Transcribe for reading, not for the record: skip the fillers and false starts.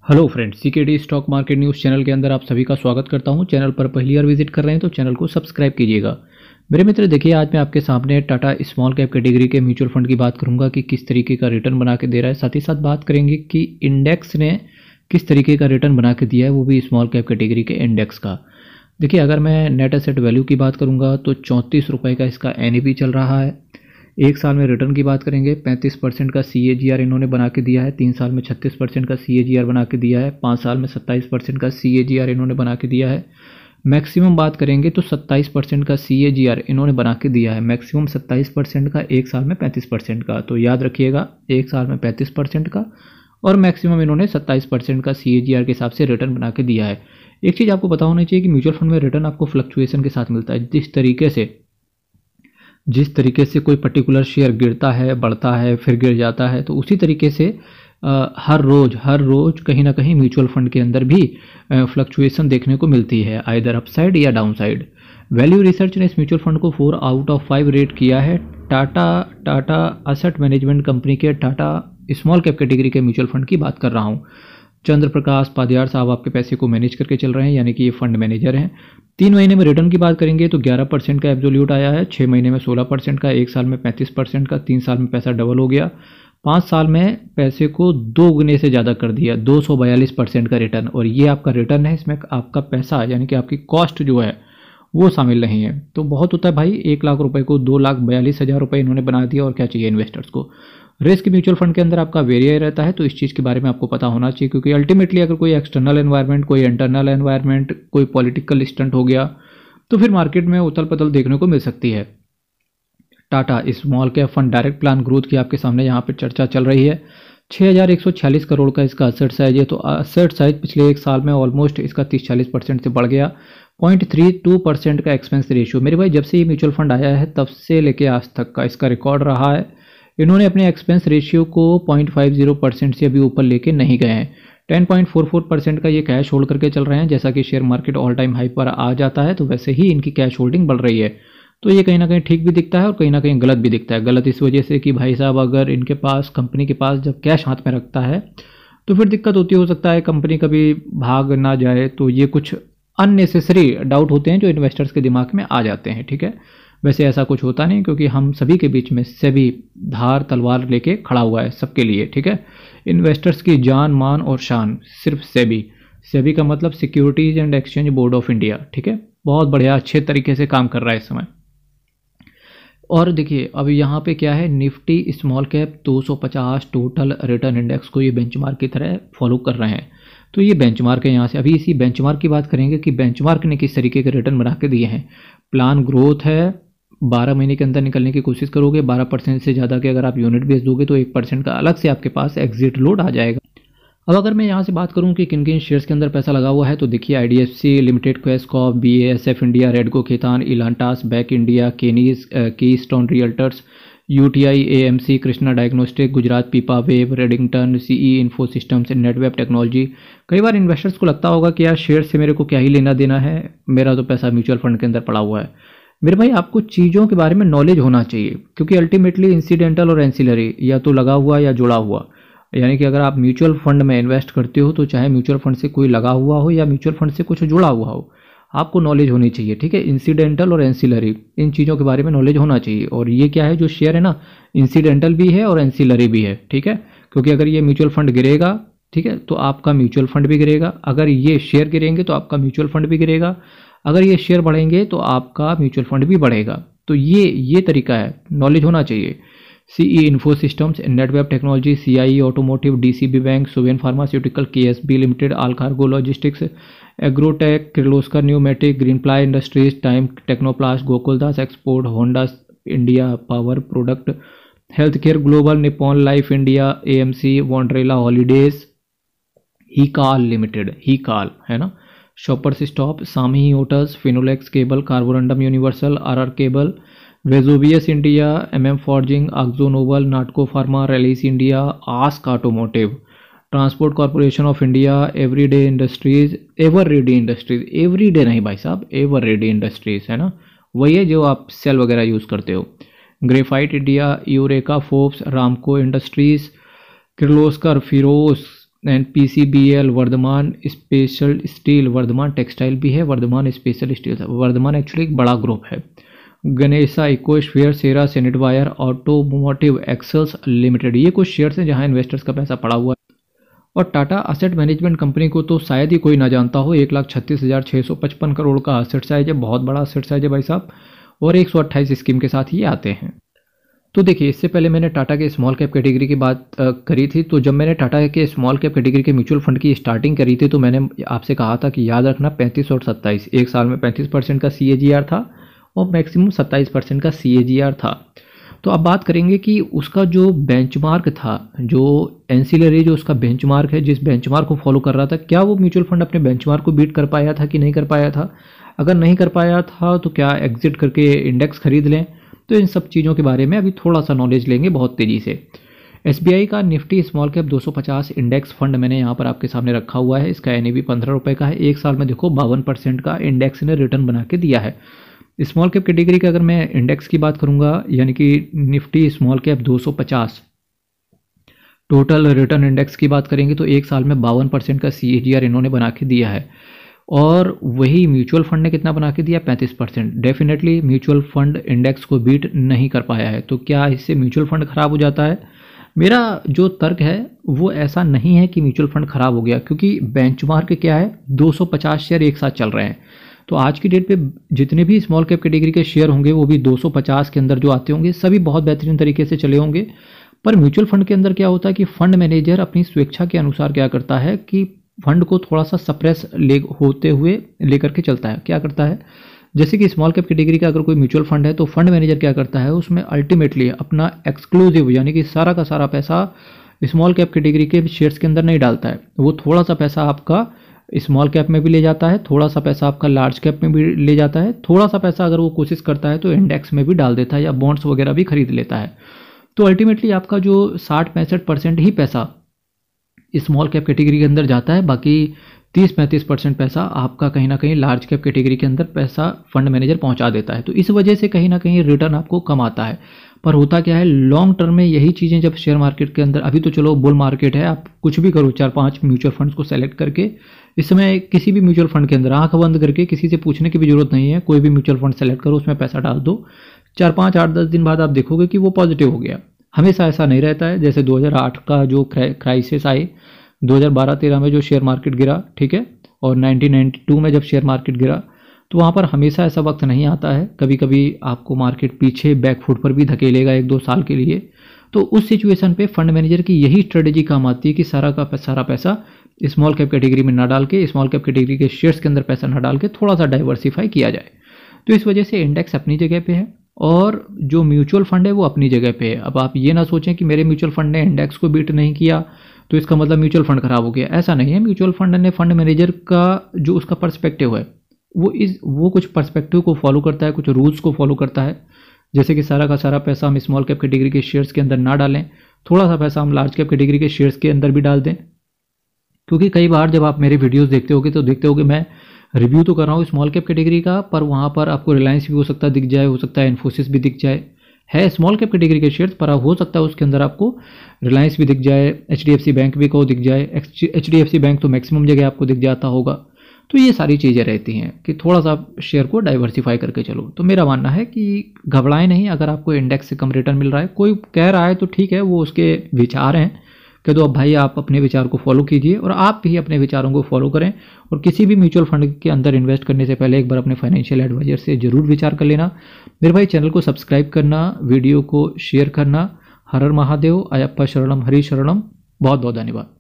Hello friends, CKD stock market news channel के अंदर आप सभी का स्वागत करता हूं। चैनल पर पहली बार विजिट कर रहे हैं तो चैनल को सब्सक्राइब कीजिएगा। मेरे मित्र देखिए, आज मैं आपके सामने टाटा स्मॉल कैप कैटेगरी के म्यूचुअल फंड की बात करूंगा कि किस तरीके का रिटर्न बना के दे रहा है। साथ ही साथ बात करेंगे कि इंडेक्स ने किस तरीके का रिटर्न बना के दिया है, वो भी स्मॉल कैप कैटेगरी के इंडेक्स का। देखिए, अगर मैं नेट एसेट वैल्यू की बात करूँगा तो 34 रुपये का इसका NAV चल रहा है। एक साल में रिटर्न की बात करेंगे, 35% का CAGR इन्होंने बना के दिया है। 3 साल में 36% का CAGR बना के दिया है। 5 साल में 27% का CAGR इन्होंने बना के दिया है। मैक्सिमम बात करेंगे तो 27% का CAGR इन्होंने बना के दिया है। मैक्सिमम 27% का, एक साल में 35% का। तो याद रखिएगा, एक साल में 35% का और मैक्सिमम इन्होंने 27% का CAGR के हिसाब से रिटर्न बना के दिया है। एक चीज़ आपको पता होनी चाहिए कि म्यूचुअल फंड में रिटर्न आपको फ्लक्चुएशन के साथ मिलता है। जिस तरीके से कोई पर्टिकुलर शेयर गिरता है, बढ़ता है, फिर गिर जाता है, तो उसी तरीके से हर रोज कहीं ना कहीं म्यूचुअल फंड के अंदर भी फ्लक्चुएशन देखने को मिलती है, आइदर अपसाइड या डाउनसाइड। वैल्यू रिसर्च ने इस म्यूचुअल फंड को 4 आउट ऑफ 5 रेट किया है। टाटा असेट मैनेजमेंट कंपनी के टाटा स्मॉल कैप कैटेगरी के म्यूचुअल फंड की बात कर रहा हूँ। चंद्र प्रकाश पादियार साहब आपके पैसे को मैनेज करके चल रहे हैं, यानी कि ये फंड मैनेजर हैं। 3 महीने में रिटर्न की बात करेंगे तो 11% का एब्सोल्यूट आया है। 6 महीने में 16% का, एक साल में 35% का, 3 साल में पैसा डबल हो गया। 5 साल में पैसे को 2 गुने से ज़्यादा कर दिया, 242% का रिटर्न। और ये आपका रिटर्न है, इसमें आपका पैसा यानी कि आपकी कॉस्ट जो है वो शामिल नहीं है। तो बहुत होता है भाई, 1 लाख रुपए को 2,42,000 रुपये इन्होंने बना दिया, और क्या चाहिए इन्वेस्टर्स को। रिस्क म्यूचुअल फंड के अंदर आपका वेरिया रहता है, तो इस चीज़ के बारे में आपको पता होना चाहिए, क्योंकि अल्टीमेटली अगर कोई एक्सटर्नल एनवायरनमेंट, कोई इंटरनल एनवायरनमेंट, कोई पॉलिटिकल स्टंट हो गया तो फिर मार्केट में उथल पुथल देखने को मिल सकती है। Tata small cap fund direct plan growth की आपके सामने यहाँ पर चर्चा चल रही है। 6,146 करोड़ का इसका असेट साइज है। तो असेट साइज पिछले एक साल में ऑलमोस्ट इसका 30-40% से बढ़ गया। 0.32% का एक्सपेंस रेशियो। मेरे भाई, जब से ये म्यूचुअल फंड आया है तब से लेके आज तक का इसका रिकॉर्ड रहा है। इन्होंने अपने एक्सपेंस रेशियो को 0.50% से अभी ऊपर लेके नहीं गए हैं। 10.44% का ये कैश होल्ड करके चल रहे हैं। जैसा कि share market all time high पर आ जाता है तो वैसे ही इनकी कैश होल्डिंग बढ़ रही है। तो ये कहीं ना कहीं ठीक भी दिखता है और कहीं ना कहीं गलत भी दिखता है। गलत इस वजह से कि भाई साहब, अगर इनके पास, कंपनी के पास जब कैश हाथ में रखता है तो फिर दिक्कत होती हो सकता है कंपनी कभी भाग ना जाए। तो ये कुछ अननेसेसरी डाउट होते हैं जो इन्वेस्टर्स के दिमाग में आ जाते हैं, ठीक है। वैसे ऐसा कुछ होता नहीं, क्योंकि हम सभी के बीच में सेबी धार तलवार लेके खड़ा हुआ है सबके लिए, ठीक है। इन्वेस्टर्स की जान, मान और शान सिर्फ सेबी का मतलब securities and exchange board of India, ठीक है। बहुत बढ़िया, अच्छे तरीके से काम कर रहा है इस समय। और देखिए, अब यहाँ पे क्या है, Nifty small cap 250 total return index को ये बेंचमार्क की तरह फॉलो कर रहे हैं। तो ये बेंचमार्क है। यहाँ से अभी इसी बेंचमार्क की बात करेंगे कि बेंचमार्क ने किस तरीके के रिटर्न बना के दिए हैं। प्लान ग्रोथ है, 12 महीने के अंदर निकलने की कोशिश करोगे। 12% से ज़्यादा के अगर आप यूनिट बेच दोगे तो 1% का अलग से आपके पास एग्जिट लोड आ जाएगा। अब अगर मैं यहाँ से बात करूँ कि किन किन शेयर्स के अंदर पैसा लगा हुआ है, तो देखिए, IDFC लिमिटेड, क्वेस्कॉप, BASF इंडिया, रेडको खेतान, इलांटास, बैक इंडिया, केनीज, Keystone Realtors, UTI, AMC, Krishna diagnostic, Gujarat पीपा वेब, Redington, CE info systems, Netweb technology. कई बार इन्वेस्टर्स को लगता होगा कि यार शेयर से मेरे को क्या ही लेना देना है, मेरा तो पैसा म्यूचुअल फंड के अंदर पड़ा हुआ है। मेरे भाई, आपको चीज़ों के बारे में नॉलेज होना चाहिए, क्योंकि अल्टीमेटली इंसिडेंटल और एंसिलरी या तो लगा हुआ या जुड़ा हुआ, यानी कि अगर आप म्यूचुअल फंड में इन्वेस्ट करते हो तो चाहे म्यूचुअल फंड से कोई लगा हुआ हो या म्यूचुअल फंड से कुछ जुड़ा हुआ हो, आपको नॉलेज होनी चाहिए, ठीक है। इंसिडेंटल और एंसिलरी, इन चीज़ों के बारे में नॉलेज होना चाहिए। और ये क्या है, जो शेयर है ना, इंसिडेंटल भी है और एंसिलरी भी है, ठीक है। क्योंकि अगर ये म्यूचुअल फंड गिरेगा, ठीक है, तो आपका म्यूचुअल फंड भी गिरेगा। अगर ये शेयर गिरेंगे तो आपका म्यूचुअल फंड भी गिरेगा। अगर ये शेयर बढ़ेंगे तो आपका म्यूचुअल फंड भी बढ़ेगा। तो ये तरीका है, नॉलेज होना चाहिए। CE info systems, Netweb technology, CIE automotive, DCB bank, Suven pharmaceutical, KSB limited, All cargo logistics, Agrotech, Kirloskar pneumatic, Greenply industries, time Technoplast, Gokaldas export, Honda India power product, health care global, Nippon life India, AMC, Wonderla holidays, Hikal limited, Hikal है ना, shoppers stop, Samhi hotels, Finolex cable, Carborundum universal, RR cable, Vesuvius India, MM forging, Akzo Nobel, Natco pharma, Rallis India, ASK automotive, transport corporation of India, everyday industries, ever ready industries, everyday नहीं भाई साहब, ever ready industries है ना, वही है जो आप cell वगैरह यूज़ करते हो। Graphite India, Eureka, Forbes, Ramco industries, Kirloskar, Ferrous, and PCBL, Vardhman special steel, Vardhman textile भी है, वर्धमान स्पेशल स्टील है। वर्धमान एक्चुअली एक बड़ा ग्रुप है। गणेशा, इकोस्फीयर, सेरा, सेनेट वायर, ऑटोमोटिव एक्सेल्स लिमिटेड, ये कुछ शेयर्स हैं जहां इन्वेस्टर्स का पैसा पड़ा हुआ है। और टाटा असेट मैनेजमेंट कंपनी को तो शायद ही कोई ना जानता हो। 1,36,655 करोड़ का असेट साइज है, बहुत बड़ा असेट साइज है भाई साहब, और 128 स्कीम के साथ ये आते हैं। तो देखिए, इससे पहले मैंने टाटा के स्मॉल कैप कैटेगरी की बात करी थी। तो जब मैंने टाटा के स्मॉल कैप कैटेगरी के म्यूचुअल फंड की स्टार्टिंग करी थी तो मैंने आपसे कहा था कि याद रखना 35 और 27, एक साल में 35% का CAGR था और मैक्सिमम 27% का CAGR था। तो अब बात करेंगे कि उसका जो बेंचमार्क था, जो एंसिलरी जो उसका बेंचमार्क है, जिस बेंचमार्क को फॉलो कर रहा था, क्या वो म्यूचुअल फंड अपने बेंचमार्क को बीट कर पाया था कि नहीं कर पाया था। अगर नहीं कर पाया था तो क्या एग्जिट करके इंडेक्स खरीद लें। तो इन सब चीज़ों के बारे में अभी थोड़ा सा नॉलेज लेंगे बहुत तेज़ी से। SBI का Nifty small cap 250 index fund मैंने यहाँ पर आपके सामने रखा हुआ है। इसका NAV 15 रुपये का है। एक साल में देखो 52% का इंडेक्स ने रिटर्न बना के दिया है। स्मॉल कैप कैटेगरी का अगर मैं इंडेक्स की बात करूँगा, यानी कि Nifty small cap 250 total return index की बात करेंगे तो एक साल में 52% का CAGR इन्होंने बना के दिया है। और वही म्यूचुअल फंड ने कितना बना के दिया, 35%। डेफिनेटली म्यूचुअल फंड इंडेक्स को बीट नहीं कर पाया है। तो क्या इससे म्यूचुअल फंड खराब हो जाता है? मेरा जो तर्क है वो ऐसा नहीं है कि म्यूचुअल फंड खराब हो गया, क्योंकि बेंचमार्क क्या है, 250 शेयर एक साथ चल रहे हैं। तो आज की डेट पे जितने भी स्मॉल कैप कैटेगरी के शेयर होंगे वो भी 250 के अंदर जो आते होंगे सभी बहुत बेहतरीन तरीके से चले होंगे। पर म्यूचुअल फंड के अंदर क्या होता है कि फंड मैनेजर अपनी स्वेच्छा के अनुसार क्या करता है कि फंड को थोड़ा सा सप्रेस होते हुए लेकर के चलता है। क्या करता है, जैसे कि स्मॉल कैप कैटेगरी का अगर कोई म्यूचुअल फंड है तो फंड मैनेजर क्या करता है, उसमें अल्टीमेटली अपना एक्सक्लूसिव यानी कि सारा का सारा पैसा स्मॉल कैप कैटेगरी के शेयर्स के अंदर नहीं डालता है। वो थोड़ा सा पैसा आपका स्मॉल कैप में भी ले जाता है, थोड़ा सा पैसा आपका लार्ज कैप में भी ले जाता है, थोड़ा सा पैसा अगर वो कोशिश करता है तो इंडेक्स में भी डाल देता है या बॉन्ड्स वगैरह भी खरीद लेता है। तो अल्टीमेटली आपका जो 60-65% ही पैसा स्मॉल कैप कैटेगरी के अंदर जाता है, बाकी 30-35% पैसा आपका कहीं ना कहीं लार्ज कैप कैटेगरी के अंदर पैसा फंड मैनेजर पहुंचा देता है। तो इस वजह से कहीं ना कहीं रिटर्न आपको कम आता है। पर होता क्या है, लॉन्ग टर्म में यही चीज़ें जब शेयर मार्केट के अंदर, अभी तो चलो बुल मार्केट है, आप कुछ भी करो, 4-5 म्यूचुअल फंड्स को सेलेक्ट करके इस समय किसी भी म्यूचुअल फंड के अंदर आंख बंद करके किसी से पूछने की भी जरूरत नहीं है, कोई भी म्यूचुअल फंड सेलेक्ट करो, उसमें पैसा डाल दो, 4-5-8-10 दिन बाद आप देखोगे कि वो पॉजिटिव हो गया। हमेशा ऐसा नहीं रहता है। जैसे 2008 का जो क्राइसिस आए, 2012-13 में जो शेयर मार्केट गिरा, ठीक है, और 1992 में जब शेयर मार्केट गिरा, तो वहाँ पर हमेशा ऐसा वक्त नहीं आता है। कभी कभी आपको मार्केट पीछे बैकफुट पर भी धकेलेगा 1-2 साल के लिए। तो उस सिचुएशन पे फंड मैनेजर की यही स्ट्रेटेजी काम आती है कि सारा का सारा पैसा स्मॉल कैप कैटेगरी में ना डाल के, स्मॉल कैप कैटेगरी के शेयर्स के अंदर पैसा ना डाल के थोड़ा सा डाइवर्सिफाई किया जाए। तो इस वजह से इंडेक्स अपनी जगह पे है और जो म्यूचुअल फंड है वो अपनी जगह पे है। अब आप ये ना सोचें कि मेरे म्यूचुअल फंड ने इंडेक्स को बीट नहीं किया तो इसका मतलब म्यूचुअल फंड खराब हो गया, ऐसा नहीं है। म्यूचुअल फंड ने फंड मैनेजर का जो उसका पर्सपेक्टिव है वो कुछ पर्सपेक्टिव को फॉलो करता है, कुछ रूल्स को फॉलो करता है। जैसे कि सारा का सारा पैसा हम स्मॉल कैप कैटेगरी के शेयर्स के अंदर ना डालें, थोड़ा सा पैसा हम लार्ज कैप कैटेगरी के शेयर्स के अंदर भी डाल दें। क्योंकि कई बार जब आप मेरे वीडियोस देखते होगे तो देखते होगे मैं रिव्यू तो कर रहा हूँ स्मॉल कैप कैटेगरी का, पर वहाँ पर आपको रिलायंस भी हो सकता है दिख जाए, हो सकता है इन्फोसिस भी दिख जाए, है स्मॉल कैप कैटेगरी के शेयर्स, पर हो सकता है उसके अंदर आपको रिलायंस भी दिख जाए, HDFC बैंक भी को दिख जाए। HDFC बैंक तो मैक्सिमम जगह आपको दिख जाता होगा। तो ये सारी चीज़ें रहती हैं कि थोड़ा सा शेयर को डाइवर्सिफाई करके चलो। तो मेरा मानना है कि घबराएं नहीं, अगर आपको इंडेक्स से कम रिटर्न मिल रहा है, कोई कह रहा है तो ठीक है, वो उसके विचार हैं, कह दो अब भाई आप अपने विचार को फॉलो कीजिए और आप भी अपने विचारों को फॉलो करें। और किसी भी म्यूचुअल फंड के अंदर इन्वेस्ट करने से पहले एक बार अपने फाइनेंशियल एडवाइजर से जरूर विचार कर लेना। मेरे भाई चैनल को सब्सक्राइब करना, वीडियो को शेयर करना। हर हर महादेव, अयप्पा शरणम, हरि शरणम। बहुत बहुत धन्यवाद।